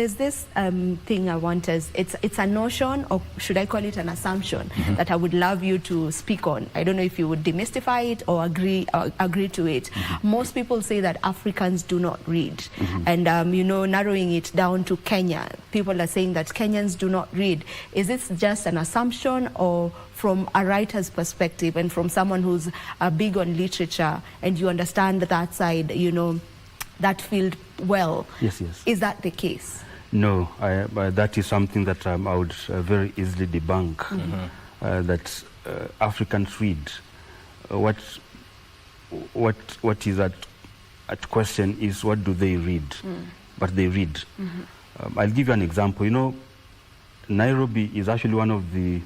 There's this thing I want us, it's a notion, or should I call it an assumption, that I would love you to speak on. I don't know if you would demystify it or agree to it. Most people say that Africans do not read. And, you know, narrowing it down to Kenya, people are saying that Kenyans do not read. Is this just an assumption, or from a writer's perspective and from someone who's big on literature and you understand that side, you know, that field well? Yes, yes. Is that the case? No, that is something that I would very easily debunk, that Africans read. What is at question is, what do they read? But they read. I'll give you an example. You know, Nairobi is actually one of the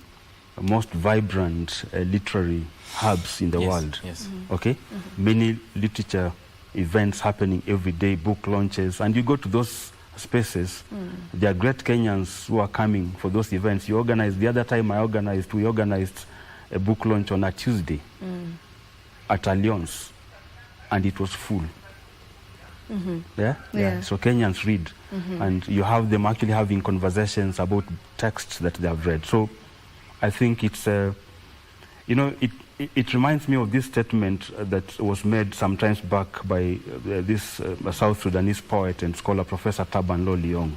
most vibrant literary hubs in the world. Yes. Okay? Many literature events happening every day, book launches, and you go to those spaces, there are great Kenyans who are coming for those events. You organize, the other time we organized a book launch on a Tuesday at Alliance, and it was full. Yeah. So Kenyans read, and you have them actually having conversations about texts that they have read. So I think it's, you know, it reminds me of this statement that was made sometimes back by this South Sudanese poet and scholar, Professor Taban Loliong,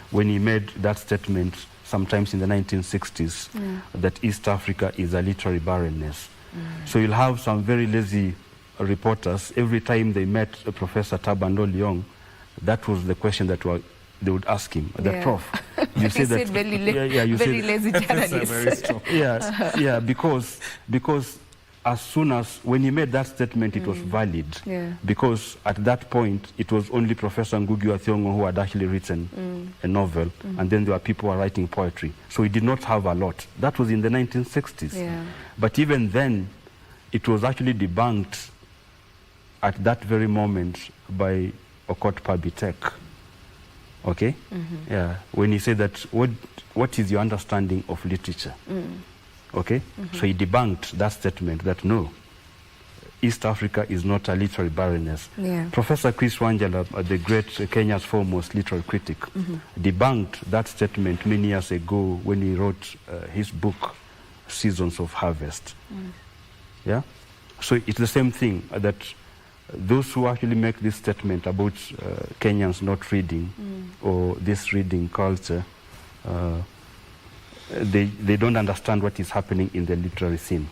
when he made that statement sometimes in the 1960s, that East Africa is a literary barrenness. So you'll have some very lazy reporters, every time they met Professor Taban Loliong, that was the question that they would ask him, the prof. You say that very lazy journalist. Because as soon as, when he made that statement, it was valid. Because at that point, it was only Professor Ngugi wa Thiong'o who had actually written a novel, and then there were people who were writing poetry. So he did not have a lot. That was in the 1960s. But even then, it was actually debunked at that very moment by Okot Pabitek. Okay? When he said that, what is your understanding of literature? Okay? So he debunked that statement that no, East Africa is not a literary barrenness. Professor Chris Wanjala, the great Kenya's foremost literary critic, debunked that statement many years ago when he wrote his book, Seasons of Harvest. Yeah? So it's the same thing, that those who actually make this statement about Kenyans not reading, or this reading culture, they don't understand what is happening in the literary scene.